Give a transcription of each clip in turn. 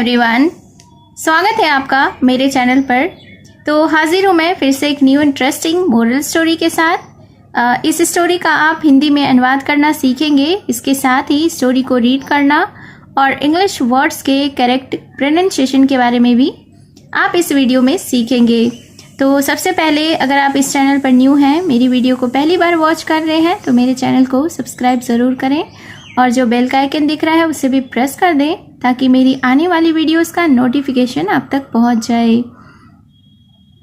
Everyone, स्वागत है आपका मेरे चैनल पर। तो हाजिर हूँ मैं फिर से एक न्यू इंटरेस्टिंग मोरल स्टोरी के साथ। इस स्टोरी का आप हिंदी में अनुवाद करना सीखेंगे। इसके साथ ही स्टोरी को रीड करना और इंग्लिश वर्ड्स के करेक्ट प्रोनाउंसिएशन के बारे में भी आप इस वीडियो में सीखेंगे। तो सबसे पहले अगर आप इस चैनल पर न्यू हैं, मेरी वीडियो को पहली बार वॉच कर रहे हैं, तो मेरे चैनल को सब्सक्राइब ज़रूर करें और जो बेल का आइकन दिख रहा है उसे भी प्रेस कर दें ताकि मेरी आने वाली वीडियोस का नोटिफिकेशन आप तक पहुंच जाए।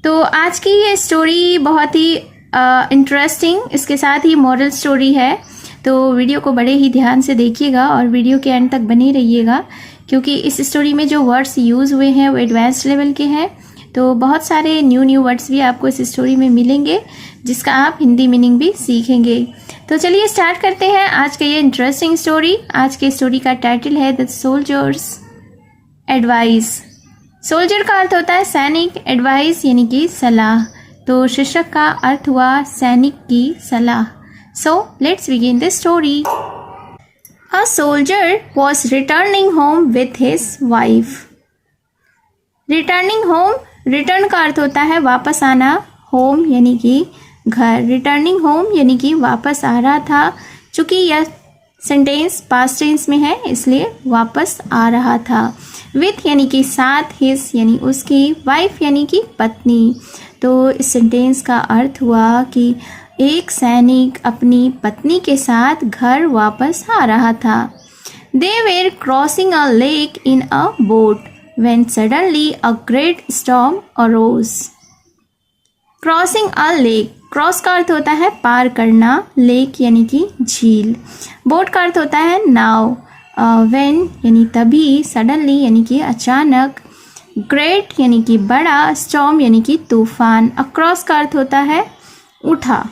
तो आज की ये स्टोरी बहुत ही इंटरेस्टिंग, इसके साथ ही मॉरल स्टोरी है। तो वीडियो को बड़े ही ध्यान से देखिएगा और वीडियो के एंड तक बने रहिएगा, क्योंकि इस स्टोरी में जो वर्ड्स यूज़ हुए हैं वो एडवांस लेवल के हैं। तो बहुत सारे न्यू वर्ड्स भी आपको इस स्टोरी में मिलेंगे जिसका आप हिंदी मीनिंग भी सीखेंगे। तो चलिए स्टार्ट करते हैं आज के ये इंटरेस्टिंग स्टोरी। आज के स्टोरी का टाइटल है द सोल्जर्स एडवाइस। सोल्जर का अर्थ होता है सैनिक, एडवाइस यानी कि सलाह। तो शीर्षक का अर्थ हुआ सैनिक की सलाह। So let's begin the story. A soldier was returning home with his wife. Returning home, return का अर्थ होता है वापस आना, होम यानी कि घर। रिटर्निंग होम यानी कि वापस आ रहा था। चूँकि यह सेंटेंस पास्ट टेंस में है इसलिए वापस आ रहा था। विथ यानी कि साथ, हिज यानी उसकी, वाइफ यानी कि पत्नी। तो इस सेंटेंस का अर्थ हुआ कि एक सैनिक अपनी पत्नी के साथ घर वापस आ रहा था। दे were crossing a lake in a boat when suddenly a great storm arose. Crossing a lake, cross का अर्थ होता है पार करना, लेक यानी कि झील, बोट का अर्थ होता है नाव। व्हेन यानी तभी, सडनली यानी कि अचानक, ग्रेट यानी कि बड़ा, स्टॉर्म यानी कि तूफान। अक्रॉस का अर्थ होता है उठा,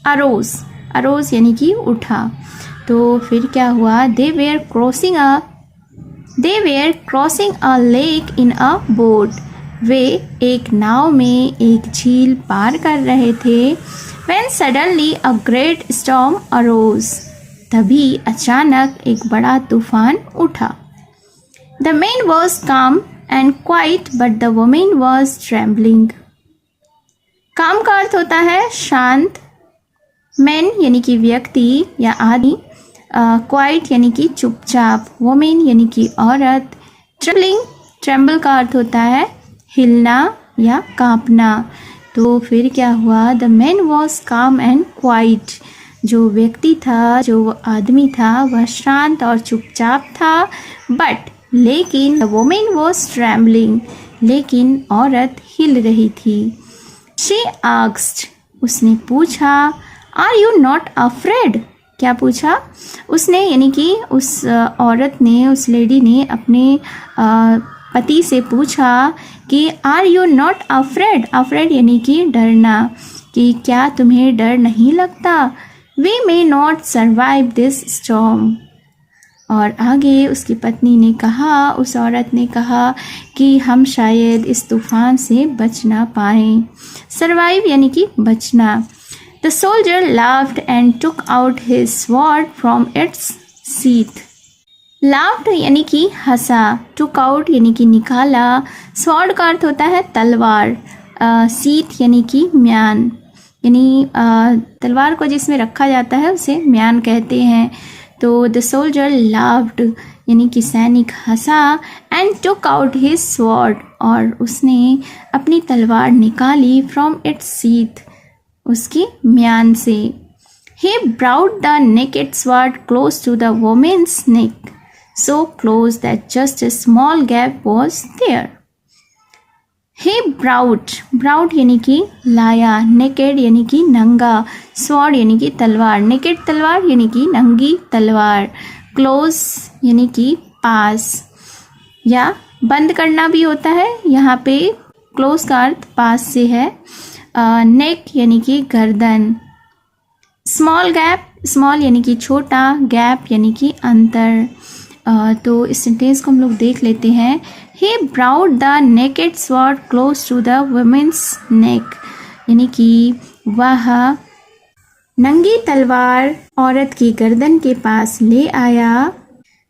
अरोज, अरोज यानी कि उठा। तो फिर क्या हुआ? They were crossing a lake in a boat. वे एक नाव में एक झील पार कर रहे थे। When suddenly a great storm arose, तभी अचानक एक बड़ा तूफान उठा। The man was calm and quiet, but the woman was trembling. काम का अर्थ होता है शांत, मैन यानी कि व्यक्ति या आदमी, क्वाइट यानी कि चुपचाप, वोमेन यानी कि औरत, ट्रेम्बलिंग, ट्रेम्बल का अर्थ होता है हिलना या कांपना। तो फिर क्या हुआ? द मैन वॉज काम एंड क्वाइट। जो व्यक्ति था, जो आदमी था, वह शांत और चुपचाप था। बट लेकिन द वोमेन वॉज ट्रेम्बलिंग, लेकिन औरत हिल रही थी। शी आस्क्ड, उसने पूछा, आर यू नॉट अफ्रेड? क्या पूछा उसने? यानी कि उस औरत ने, उस लेडी ने अपने पति से पूछा कि are you not afraid? Afraid यानी कि डरना, कि क्या तुम्हें डर नहीं लगता? We may not survive this storm. और आगे उसकी पत्नी ने कहा, उस औरत ने कहा कि हम शायद इस तूफान से बच ना पाएँ। सर्वाइव यानी कि बचना। The soldier laughed and took out his sword from its sheath. Laughed यानी कि हंसा, took out यानी कि निकाला, sword का अर्थ होता है तलवार, sheath यानी कि म्यान, यानी तलवार को जिसमें रखा जाता है उसे म्यान कहते हैं। तो the soldier laughed यानी कि सैनिक हंसा, and took out his sword और उसने अपनी तलवार निकाली, from its sheath उसकी म्यान से। He brought the naked sword close to the woman's neck, so close that just a small gap was there. He brought यानी कि लाया, naked यानी कि नंगा, sword यानी कि तलवार, naked तलवार यानी कि नंगी तलवार, close यानी कि पास या बंद करना भी होता है। यहाँ पे close का अर्थ पास से है। नेक यानी कि गर्दन। स्मॉल गैप, स्मॉल यानी कि छोटा, गैप यानी कि अंतर। तो इस सेंटेंस को हम लोग देख लेते हैं। He brought the naked sword close to the women's neck, यानी कि वह नंगी तलवार औरत की गर्दन के पास ले आया।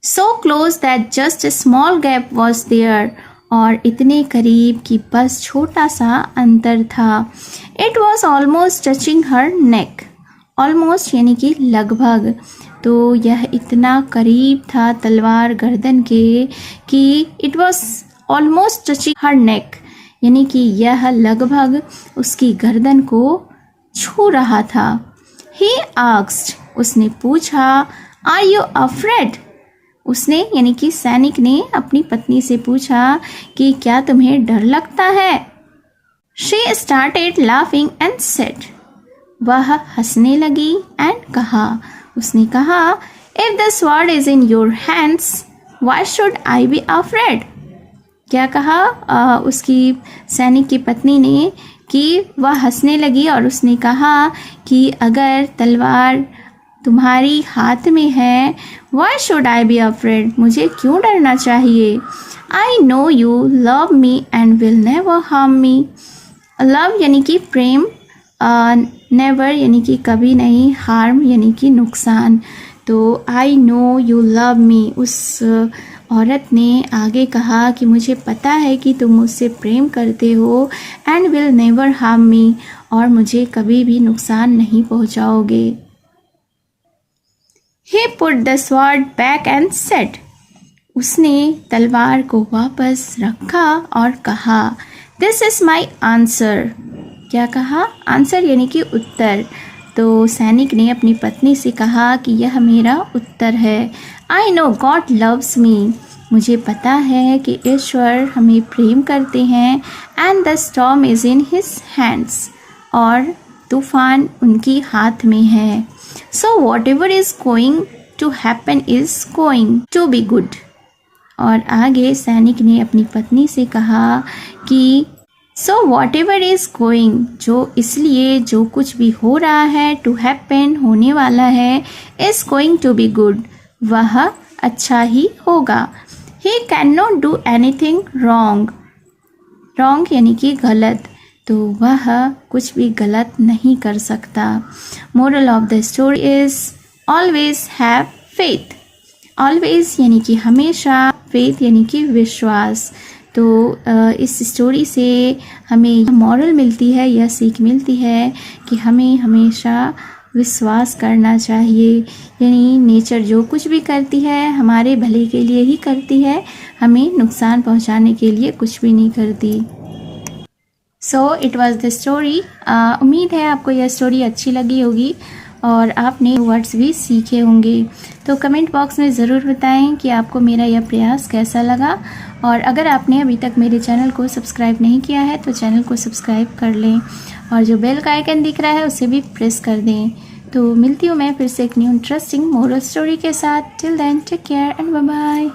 so close that just a small gap was there, और इतने करीब कि बस छोटा सा अंतर था। It was almost touching her neck, almost यानी कि लगभग, तो यह इतना करीब था तलवार गर्दन के कि it was almost touching her neck, यानी कि यह लगभग उसकी गर्दन को छू रहा था। He asked, उसने पूछा, Are you afraid? उसने यानी कि सैनिक ने अपनी पत्नी से पूछा कि क्या तुम्हें डर लगता है? She started laughing and said, वह हंसने लगी and कहा, उसने कहा, If the sword is in your hands, why should I be afraid? क्या कहा उसकी सैनिक की पत्नी ने कि वह हंसने लगी और उसने कहा कि अगर तलवार तुम्हारी हाथ में है, why should I be afraid? मुझे क्यों डरना चाहिए? I know you love me and will never harm me. Love यानी कि प्रेम, never यानी कि कभी नहीं, harm यानी कि नुकसान। तो I know you love me, उस औरत ने आगे कहा कि मुझे पता है कि तुम मुझसे प्रेम करते हो, and will never harm me, और मुझे कभी भी नुकसान नहीं पहुंचाओगे। He put the sword back and said, उसने तलवार को वापस रखा और कहा, This is my answer. क्या कहा? आंसर यानी कि उत्तर। तो सैनिक ने अपनी पत्नी से कहा कि यह मेरा उत्तर है। I know God loves me. मुझे पता है कि ईश्वर हमें प्रेम करते हैं। And the storm is in his hands. और तूफान उनकी हाथ में है। So whatever is going to happen is going to be good. और आगे सैनिक ने अपनी पत्नी से कहा कि So whatever is going, जो इसलिए जो कुछ भी हो रहा है, to happen होने वाला है, is going to be good, वह अच्छा ही होगा। He cannot do anything wrong. Wrong यानी कि गलत, तो वह कुछ भी गलत नहीं कर सकता। Moral of the story is always have faith. Always यानी कि हमेशा, faith यानी कि विश्वास। तो इस स्टोरी से हमें मॉरल मिलती है, यह सीख मिलती है कि हमें हमेशा विश्वास करना चाहिए। यानी नेचर जो कुछ भी करती है हमारे भले के लिए ही करती है, हमें नुकसान पहुंचाने के लिए कुछ भी नहीं करती। So it was the story. उम्मीद है आपको यह स्टोरी अच्छी लगी होगी और आपने वर्ड्स भी सीखे होंगे। तो कमेंट बॉक्स में ज़रूर बताएं कि आपको मेरा यह प्रयास कैसा लगा, और अगर आपने अभी तक मेरे चैनल को सब्सक्राइब नहीं किया है तो चैनल को सब्सक्राइब कर लें, और जो बेल का आइकन दिख रहा है उसे भी प्रेस कर दें। तो मिलती हूँ मैं फिर से एक न्यू इंटरेस्टिंग मोरल स्टोरी के साथ। Till then take care and bye bye.